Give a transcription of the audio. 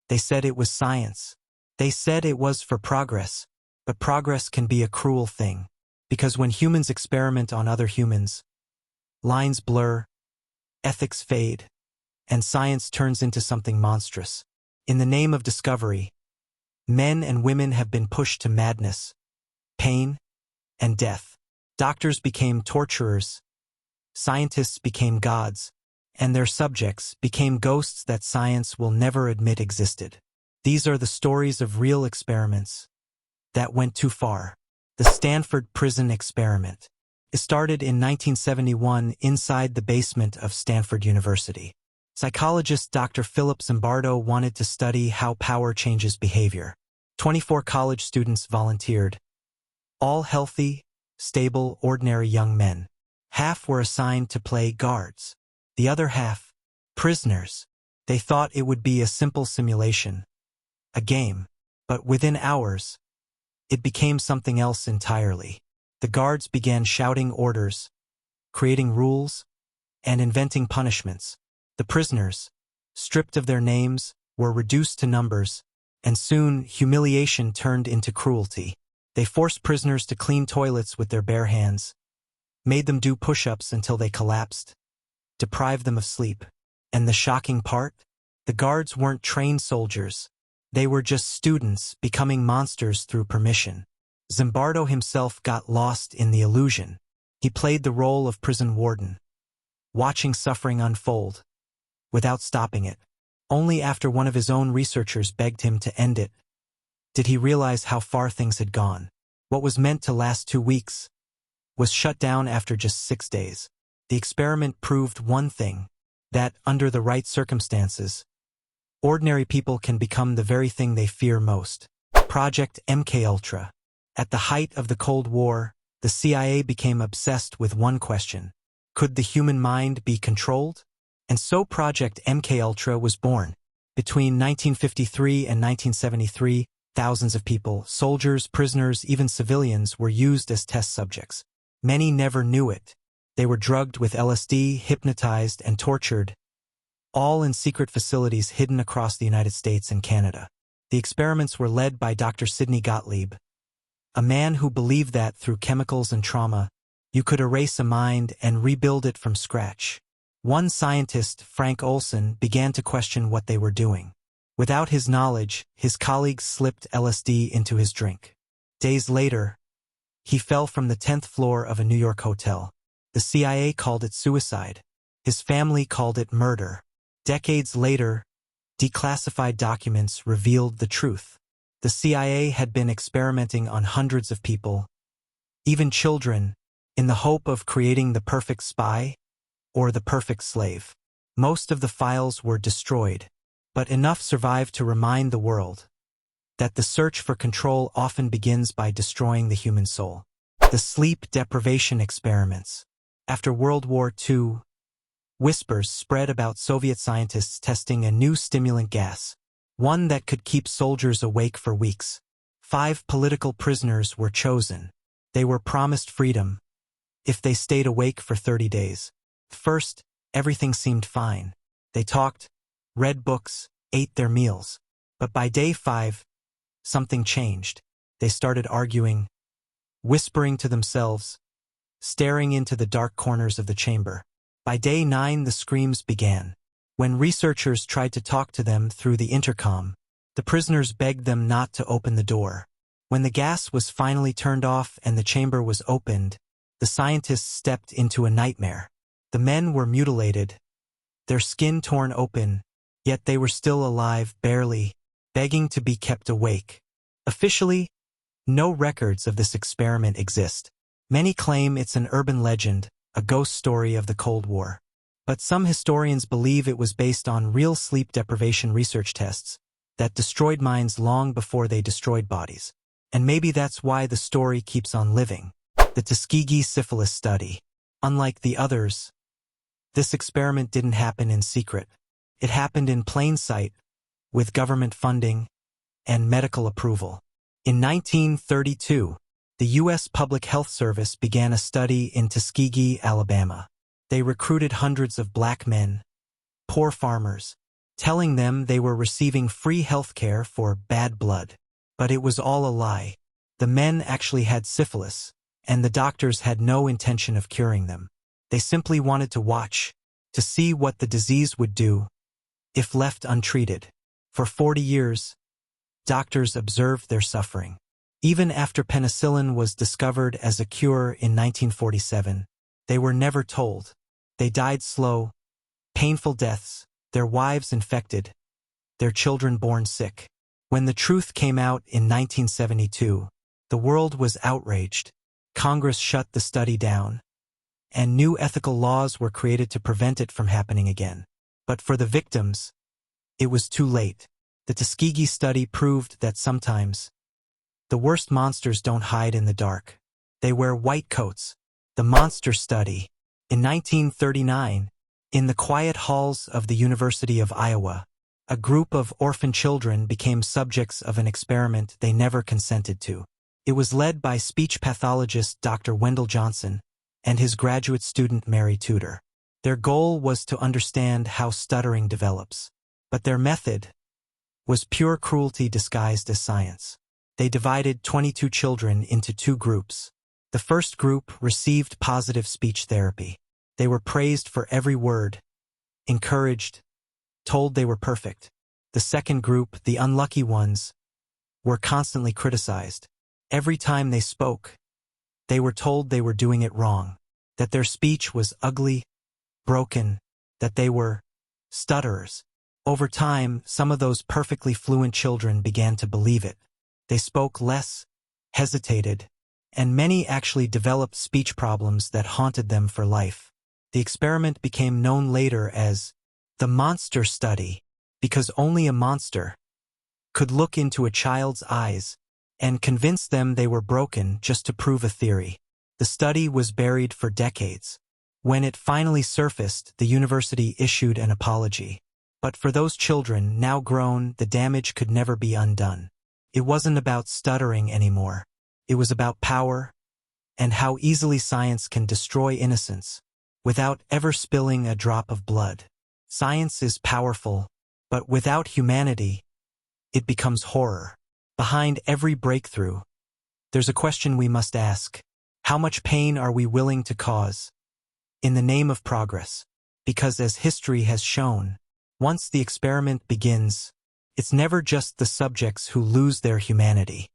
They said it was science. They said it was for progress. But progress can be a cruel thing. Because when humans experiment on other humans, lines blur, ethics fade, and science turns into something monstrous. In the name of discovery, men and women have been pushed to madness, pain, and death. Doctors became torturers, scientists became gods, and their subjects became ghosts that science will never admit existed. These are the stories of real experiments that went too far. The Stanford Prison Experiment. It started in 1971 inside the basement of Stanford University. Psychologist Dr. Philip Zimbardo wanted to study how power changes behavior. 24 college students volunteered, all healthy, stable, ordinary young men. Half were assigned to play guards. The other half, prisoners. They thought it would be a simple simulation, a game. But within hours, it became something else entirely. The guards began shouting orders, creating rules, and inventing punishments. The prisoners, stripped of their names, were reduced to numbers, and soon humiliation turned into cruelty. They forced prisoners to clean toilets with their bare hands, made them do push-ups until they collapsed, deprived them of sleep. And the shocking part? The guards weren't trained soldiers. They were just students becoming monsters through permission. Zimbardo himself got lost in the illusion. He played the role of prison warden, watching suffering unfold, without stopping it. Only after one of his own researchers begged him to end it did he realize how far things had gone. What was meant to last 2 weeks was shut down after just 6 days. The experiment proved one thing, that, under the right circumstances, ordinary people can become the very thing they fear most. Project MKUltra. At the height of the Cold War, the CIA became obsessed with one question: could the human mind be controlled? And so Project MKUltra was born. Between 1953 and 1973, thousands of people, soldiers, prisoners, even civilians, were used as test subjects. Many never knew it. They were drugged with LSD, hypnotized, and tortured, all in secret facilities hidden across the United States and Canada. The experiments were led by Dr. Sidney Gottlieb, a man who believed that through chemicals and trauma, you could erase a mind and rebuild it from scratch. One scientist, Frank Olson, began to question what they were doing. Without his knowledge, his colleagues slipped LSD into his drink. Days later, he fell from the 10th floor of a New York hotel. The CIA called it suicide. His family called it murder. Decades later, declassified documents revealed the truth. The CIA had been experimenting on hundreds of people, even children, in the hope of creating the perfect spy or the perfect slave. Most of the files were destroyed, but enough survived to remind the world that the search for control often begins by destroying the human soul. The sleep deprivation experiments. After World War II, whispers spread about Soviet scientists testing a new stimulant gas, one that could keep soldiers awake for weeks. 5 political prisoners were chosen. They were promised freedom if they stayed awake for 30 days. First, everything seemed fine. They talked, read books, ate their meals. But by day 5, something changed. They started arguing, whispering to themselves, staring into the dark corners of the chamber. By day 9, the screams began. When researchers tried to talk to them through the intercom, the prisoners begged them not to open the door. When the gas was finally turned off and the chamber was opened, the scientists stepped into a nightmare. The men were mutilated, their skin torn open, yet they were still alive, barely, begging to be kept awake. Officially, no records of this experiment exist. Many claim it's an urban legend, a ghost story of the Cold War. But some historians believe it was based on real sleep deprivation research tests that destroyed minds long before they destroyed bodies. And maybe that's why the story keeps on living. The Tuskegee syphilis study. Unlike the others, this experiment didn't happen in secret. It happened in plain sight, with government funding and medical approval. In 1932, the U.S. Public Health Service began a study in Tuskegee, Alabama. They recruited hundreds of black men, poor farmers, telling them they were receiving free healthcare for bad blood. But it was all a lie. The men actually had syphilis, and the doctors had no intention of curing them. They simply wanted to watch, to see what the disease would do if left untreated. For 40 years, doctors observed their suffering. Even after penicillin was discovered as a cure in 1947, they were never told. They died slow, painful deaths, their wives infected, their children born sick. When the truth came out in 1972, the world was outraged. Congress shut the study down, and new ethical laws were created to prevent it from happening again. But for the victims, it was too late. The Tuskegee study proved that sometimes the worst monsters don't hide in the dark. They wear white coats. The monster study. In 1939, in the quiet halls of the University of Iowa, a group of orphan children became subjects of an experiment they never consented to. It was led by speech pathologist Dr. Wendell Johnson and his graduate student Mary Tudor. Their goal was to understand how stuttering develops. But their method was pure cruelty disguised as science. They divided 22 children into two groups. The first group received positive speech therapy. They were praised for every word, encouraged, told they were perfect. The second group, the unlucky ones, were constantly criticized. Every time they spoke, they were told they were doing it wrong, that their speech was ugly, broken, that they were stutterers. Over time, some of those perfectly fluent children began to believe it. They spoke less, hesitated, and many actually developed speech problems that haunted them for life. The experiment became known later as the monster study, because only a monster could look into a child's eyes and convince them they were broken just to prove a theory. The study was buried for decades. When it finally surfaced, the university issued an apology. But for those children, now grown, the damage could never be undone. It wasn't about stuttering anymore. It was about power and how easily science can destroy innocence without ever spilling a drop of blood. Science is powerful, but without humanity, it becomes horror. Behind every breakthrough, there's a question we must ask. How much pain are we willing to cause in the name of progress? Because as history has shown, once the experiment begins, it's never just the subjects who lose their humanity.